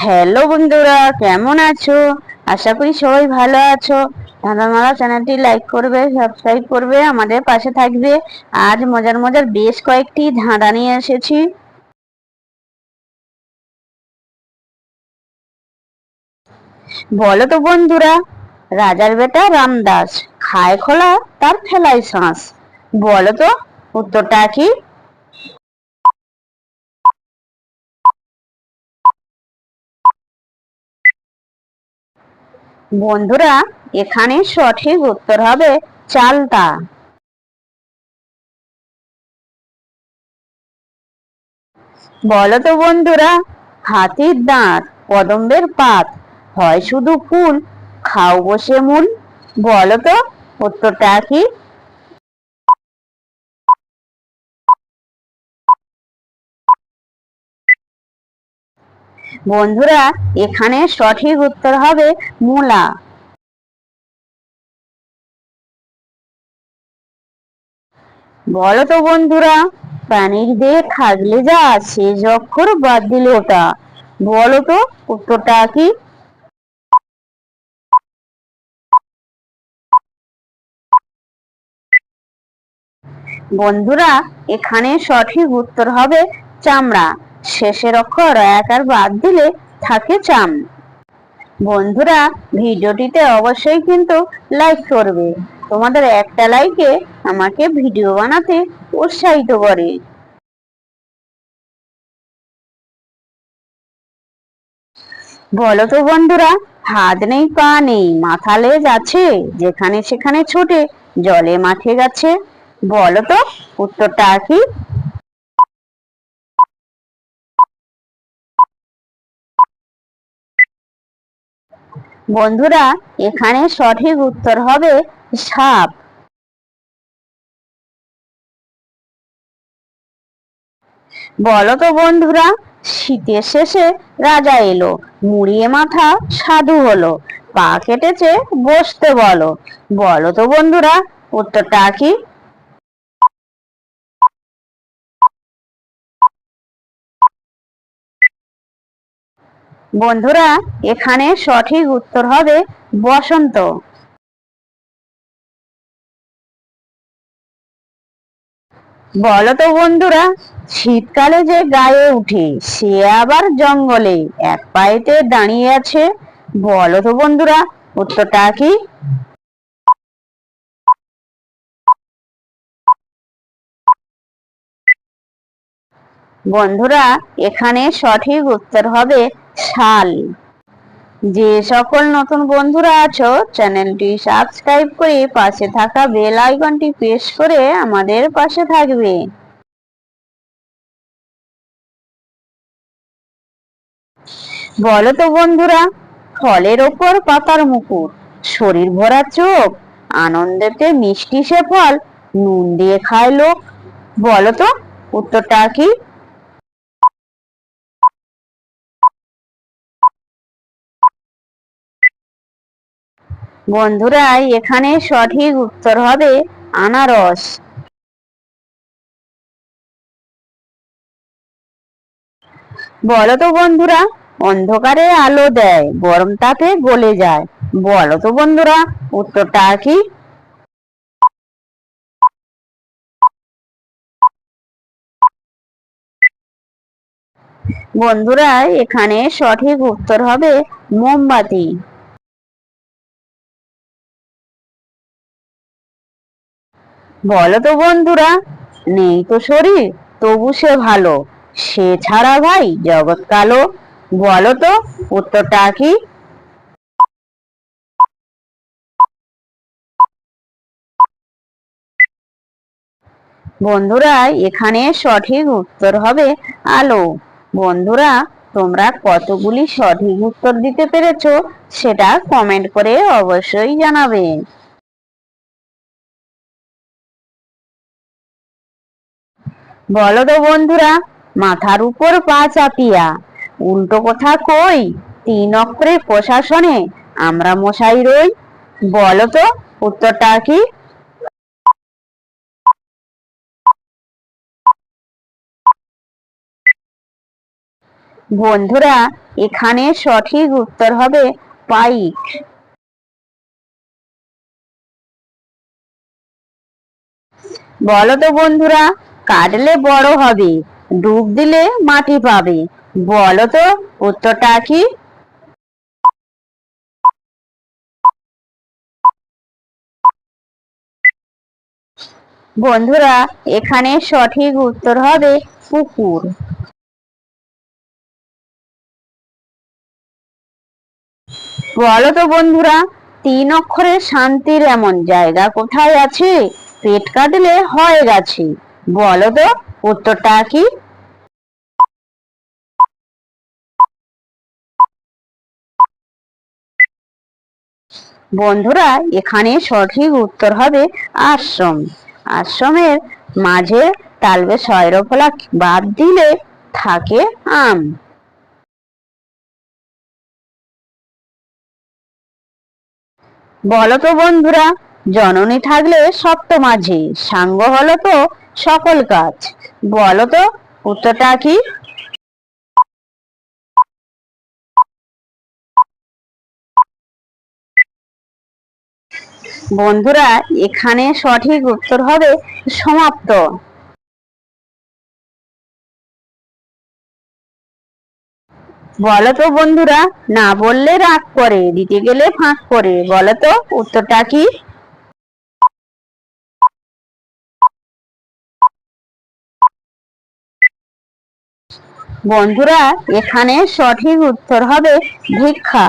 Hello বন্ধুরা, কেমন আছো? আশা করি সবাই ভালো আছো। ধাঁধামালা চ্যানেলটি লাইক করবে, সাবস্ক্রাইব করবে, আমাদের পাশে থাকবে। আজ মজার মজার বেশ কয়েকটি ধাঁধা নিয়ে এসেছি। বলো তো বন্ধুরা, রাজার বেটা রামদাস, খায় খোলা তার ফেলায় শ্বাস। বলো তো উত্তরটা কি? বন্ধুরা, এখানে সঠিক উত্তর হবে চালতা। বলো তো বন্ধুরা, হাতির দাঁত, কদম্বের পাত, হয় শুধু ফুল, খাও বসে মূল। বলো তো উত্তরটা কি? বন্ধুরা, এখানে সঠিক উত্তর হবে মূলা। বলো তো বন্ধুরা, প্রাণীর দেহে থাকলে যা শেষ অক্ষর বাদ দিলে ওটা। বলো তো উত্তরটা কি? বন্ধুরা, এখানে সঠিক উত্তর হবে চামড়া। শেষের অক্ষর এক আর বাদ দিলে থাকে চাম। বন্ধুরা, ভিডিওটিতে অবশ্যই কিন্তু লাইক করবে। তোমাদের একটা লাইকে আমাকে ভিডিও বানাতে উৎসাহিত করে। বলো তো বন্ধুরা, হাত নেই পা নেই মাথা লেজ আছে, যেখানে সেখানে ছোটে, জলে মাঠে গাছে। বলো তো উত্তরটা কি? বন্ধুরা, এখানে সঠিক উত্তর হবে সাপ। বলো তো বন্ধুরা, শীতের শেষে রাজা এলো, মুড়িয়ে মাথা সাধু হলো, পা কেটেছে বসতে বলো। বলো তো বন্ধুরা উত্তরটা কি? বন্ধুরা, এখানে সঠিক উত্তর হবে বসন্ত। বলো তো বন্ধুরা, শীতকালে যে গায়ে উঠে সে আবার জঙ্গলে এক পায়েতে দাঁড়িয়ে আছে। বলো তো বন্ধুরা উত্তরটা কি? বন্ধুরা, এখানে সঠিক উত্তর হবে শাল। যে সকল নতুন বন্ধুরা আছো, চ্যানেলটি সাবস্ক্রাইব করে পাশে থাকা বেল আইকনটি প্রেস করে আমাদের পাশে থাকবে। বলো তো বন্ধুরা, ফলের ওপর পাতার মুকুট, শরীর ভরা চোখ, আনন্দেতে মিষ্টি সে ফল, নুন দিয়ে খায় লোক। বলো তো উত্তরটা কি? বন্ধুরা, এখানে সঠিক উত্তর হবে আনারস। বলো তো বন্ধুরা, অন্ধকারে আলো দেয়, গরম তাপে গলে যায়। বলো তো বন্ধুরা উত্তরটা কি? বন্ধুরা, এখানে সঠিক উত্তর হবে মোমবাতি। বলো তো বন্ধুরা, নেই তো শরীর তবু সে ভালো, সে ছাড়া ভাই জগৎ কালো। বলো তো উত্তরটা কি? বন্ধুরা, এখানে সঠিক উত্তর হবে আলো। বন্ধুরা, তোমরা কতগুলি সঠিক উত্তর দিতে পেরেছো সেটা কমেন্ট করে অবশ্যই জানাবে। বলো তো বন্ধুরা, মাথার উপর পা চাপিয়া, উল্টো কথা কই, তিন অক্ষরে প্রশাসনে আমরা মশাই রই। বলো তো উত্তরটা কি? বন্ধুরা, এখানে সঠিক উত্তর হবে পাইক। বলো তো বন্ধুরা, কাটলে বড় হবে, ডুব দিলে মাটি পাবে, বলো তো উত্তরটা কি? বন্ধুরা, এখানে সঠিক উত্তর হবে পুকুর। বলো তো বন্ধুরা, 3 অক্ষরের শান্তির এমন জায়গা কোথায় আছে? পেট কাটলে হয় গেছে, বলো তো উত্তরটা কি? বন্ধুরা, এখানে সঠিক উত্তর হবে আশ্রম। আশ্রমের মাঝে তালবে সয়রফলা বাদ দিলে থাকে আম। বলো তো বন্ধুরা, জননী থাকলে সপ্ত মাঝে, সাঙ্গ হলো তো সকল কাজ, বলো তো উত্তরটা কি? বন্ধুরা, এখানে সঠিক উত্তর হবে সমাপ্ত। বলো তো বন্ধুরা, না বললে রাগ করে, দিতে গেলে ফাঁক করে, বলো তো উত্তরটা কি? বন্ধুরা, এখানে সঠিক উত্তর হবে ভিক্ষা।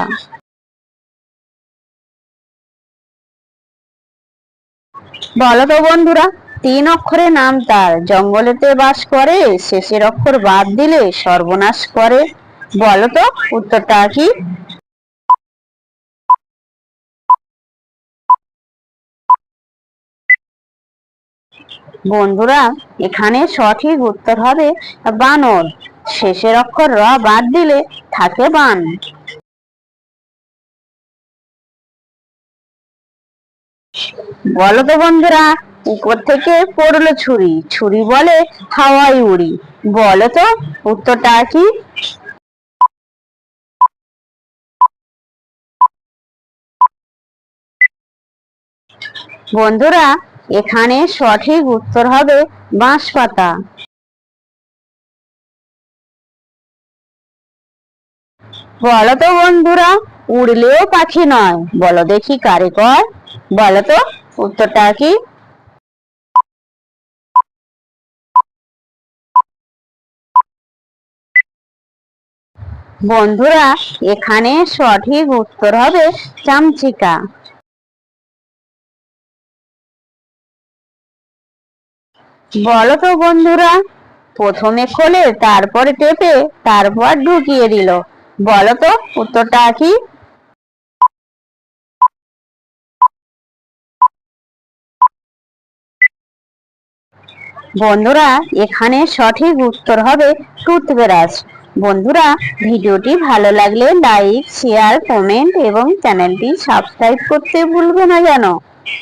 বলো তো বন্ধুরা, 3 অক্ষরে নাম তার, জঙ্গলেতে বাস করে, শেষের অক্ষর বাদ দিলে সর্বনাশ করে, বলো তো উত্তরটা কি? বন্ধুরা, এখানে সঠিক উত্তর হবে বানর। শেষের অক্ষর র বাদ দিলে থাকে বান। বলো তো বন্ধুরা, উপর থেকে পড়লো ছুরি, ছুরি বলে হাওয়ায় উড়ি, বলো তো উত্তরটা কি? বন্ধুরা, এখানে সঠিক উত্তর হবে বাঁশপাতা। বলো তো বন্ধুরা, উড়লেও পাখি নয়, বলো দেখি কারে কয়, বলো তো উত্তরটা কি? বন্ধুরা, এখানে সঠিক উত্তর হবে চামচিকা। বলো তো বন্ধুরা, প্রথমে খোলে, তারপরে টেপে, তারপর ঢুকিয়ে দিল, বলো তো উত্তরটা কি? বন্ধুরা, এখানে সঠিক উত্তর হবে টুথব্রাশ। বন্ধুরা, ভিডিওটি ভালো লাগলে লাইক, শেয়ার, কমেন্ট এবং চ্যানেলটি সাবস্ক্রাইব করতে ভুলবে না যেন।